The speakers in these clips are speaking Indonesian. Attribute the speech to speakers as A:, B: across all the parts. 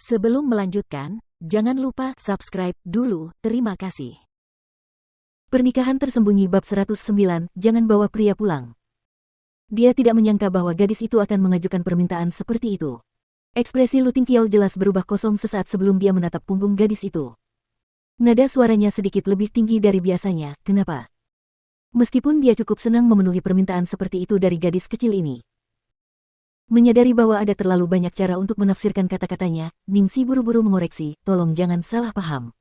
A: Sebelum melanjutkan, jangan lupa subscribe dulu, terima kasih.
B: Pernikahan tersembunyi bab 109, jangan bawa pria pulang. Dia tidak menyangka bahwa gadis itu akan mengajukan permintaan seperti itu. Ekspresi Lu Tingqiao jelas berubah kosong sesaat sebelum dia menatap punggung gadis itu. Nada suaranya sedikit lebih tinggi dari biasanya, kenapa? Meskipun dia cukup senang memenuhi permintaan seperti itu dari gadis kecil ini. Menyadari bahwa ada terlalu banyak cara untuk menafsirkan kata-katanya, Ningxi buru-buru mengoreksi, tolong jangan salah paham.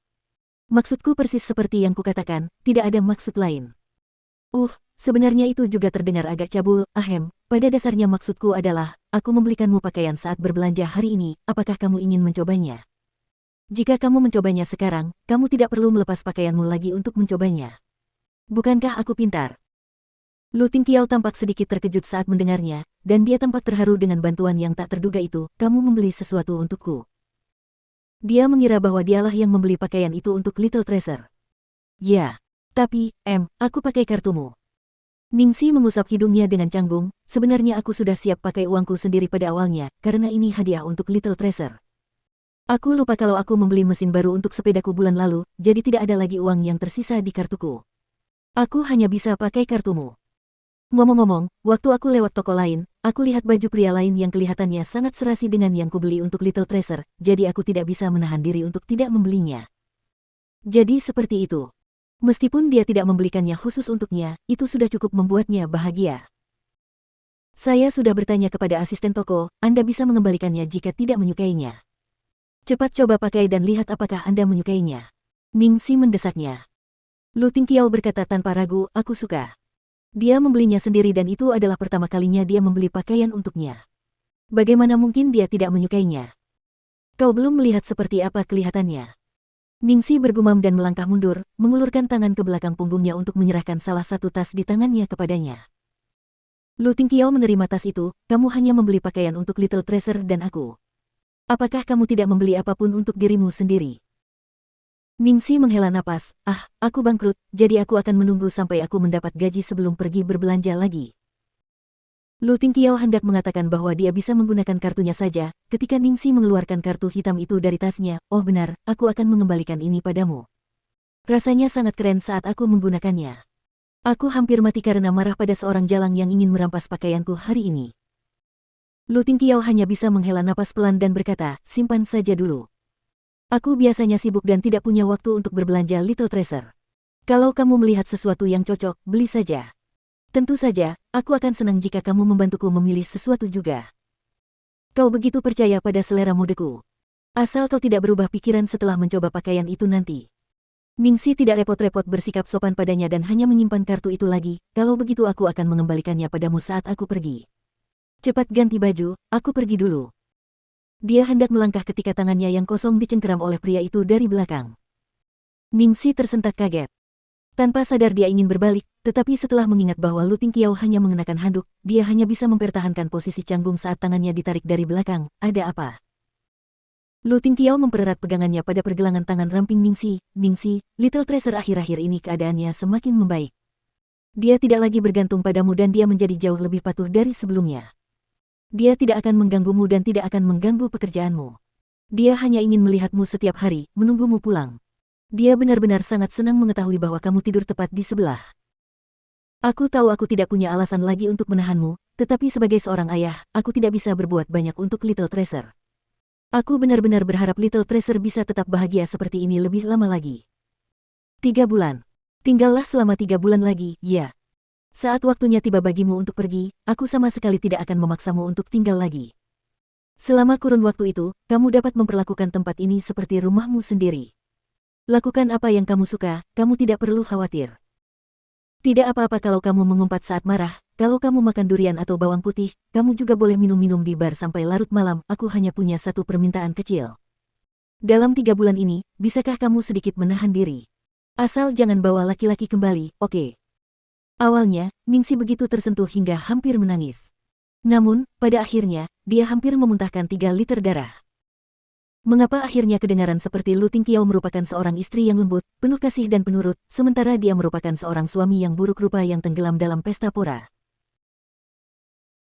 B: Maksudku persis seperti yang kukatakan, tidak ada maksud lain. Sebenarnya itu juga terdengar agak cabul, ahem, pada dasarnya maksudku adalah, aku membelikanmu pakaian saat berbelanja hari ini, apakah kamu ingin mencobanya? Jika kamu mencobanya sekarang, kamu tidak perlu melepas pakaianmu lagi untuk mencobanya. Bukankah aku pintar? Lu Tingqiao tampak sedikit terkejut saat mendengarnya, dan dia tampak terharu dengan bantuan yang tak terduga itu, kamu membeli sesuatu untukku. Dia mengira bahwa dialah yang membeli pakaian itu untuk Little Treasure. Ya, tapi, aku pakai kartumu. Ningxi mengusap hidungnya dengan canggung, sebenarnya aku sudah siap pakai uangku sendiri pada awalnya, karena ini hadiah untuk Little Treasure. Aku lupa kalau aku membeli mesin baru untuk sepedaku bulan lalu, jadi tidak ada lagi uang yang tersisa di kartuku. Aku hanya bisa pakai kartumu. Ngomong-ngomong, waktu aku lewat toko lain, aku lihat baju pria lain yang kelihatannya sangat serasi dengan yang kubeli untuk Little Treasure, jadi aku tidak bisa menahan diri untuk tidak membelinya. Jadi seperti itu. Meskipun dia tidak membelikannya khusus untuknya, itu sudah cukup membuatnya bahagia. Saya sudah bertanya kepada asisten toko, Anda bisa mengembalikannya jika tidak menyukainya. Cepat coba pakai dan lihat apakah Anda menyukainya. Ningxi mendesaknya. Lu Tingqiao berkata tanpa ragu, aku suka. Dia membelinya sendiri dan itu adalah pertama kalinya dia membeli pakaian untuknya. Bagaimana mungkin dia tidak menyukainya? Kau belum melihat seperti apa kelihatannya. Ningxi bergumam dan melangkah mundur, mengulurkan tangan ke belakang punggungnya untuk menyerahkan salah satu tas di tangannya kepadanya. Lu Tingqiao menerima tas itu, kamu hanya membeli pakaian untuk Little Treasure dan aku. Apakah kamu tidak membeli apapun untuk dirimu sendiri? Ningxi menghela napas, aku bangkrut, jadi aku akan menunggu sampai aku mendapat gaji sebelum pergi berbelanja lagi. Lu Tingqiao hendak mengatakan bahwa dia bisa menggunakan kartunya saja, ketika Ningxi mengeluarkan kartu hitam itu dari tasnya, oh benar, aku akan mengembalikan ini padamu. Rasanya sangat keren saat aku menggunakannya. Aku hampir mati karena marah pada seorang jalang yang ingin merampas pakaianku hari ini. Lu Tingqiao hanya bisa menghela napas pelan dan berkata, simpan saja dulu. Aku biasanya sibuk dan tidak punya waktu untuk berbelanja Little Treasure. Kalau kamu melihat sesuatu yang cocok, beli saja. Tentu saja, aku akan senang jika kamu membantuku memilih sesuatu juga. Kau begitu percaya pada selera modeku. Asal kau tidak berubah pikiran setelah mencoba pakaian itu nanti. Ningxi tidak repot-repot bersikap sopan padanya dan hanya menyimpan kartu itu lagi, kalau begitu aku akan mengembalikannya padamu saat aku pergi. Cepat ganti baju, aku pergi dulu. Dia hendak melangkah ketika tangannya yang kosong dicengkeram oleh pria itu dari belakang. Ningxi tersentak kaget. Tanpa sadar dia ingin berbalik, tetapi setelah mengingat bahwa Lu Tingqiao hanya mengenakan handuk, dia hanya bisa mempertahankan posisi canggung saat tangannya ditarik dari belakang. Ada apa? Lu Tingqiao mempererat pegangannya pada pergelangan tangan ramping Ningxi. Ningxi, Little Treasure akhir-akhir ini keadaannya semakin membaik. Dia tidak lagi bergantung padamu dan dia menjadi jauh lebih patuh dari sebelumnya. Dia tidak akan mengganggumu dan tidak akan mengganggu pekerjaanmu. Dia hanya ingin melihatmu setiap hari, menunggumu pulang. Dia benar-benar sangat senang mengetahui bahwa kamu tidur tepat di sebelah. Aku tahu aku tidak punya alasan lagi untuk menahanmu, tetapi sebagai seorang ayah, aku tidak bisa berbuat banyak untuk Little Treasure. Aku benar-benar berharap Little Treasure bisa tetap bahagia seperti ini lebih lama lagi. 3 bulan. Tinggallah selama 3 bulan lagi, ya. Saat waktunya tiba bagimu untuk pergi, aku sama sekali tidak akan memaksamu untuk tinggal lagi. Selama kurun waktu itu, kamu dapat memperlakukan tempat ini seperti rumahmu sendiri. Lakukan apa yang kamu suka, kamu tidak perlu khawatir. Tidak apa-apa kalau kamu mengumpat saat marah, kalau kamu makan durian atau bawang putih, kamu juga boleh minum-minum di bar sampai larut malam, aku hanya punya satu permintaan kecil. Dalam 3 bulan ini, bisakah kamu sedikit menahan diri? Asal jangan bawa laki-laki kembali, oke? Awalnya, Ningxi begitu tersentuh hingga hampir menangis. Namun, pada akhirnya, dia hampir memuntahkan 3 liter darah. Mengapa akhirnya kedengaran seperti Lu Tingqiao merupakan seorang istri yang lembut, penuh kasih dan penurut, sementara dia merupakan seorang suami yang buruk rupa yang tenggelam dalam pesta pora.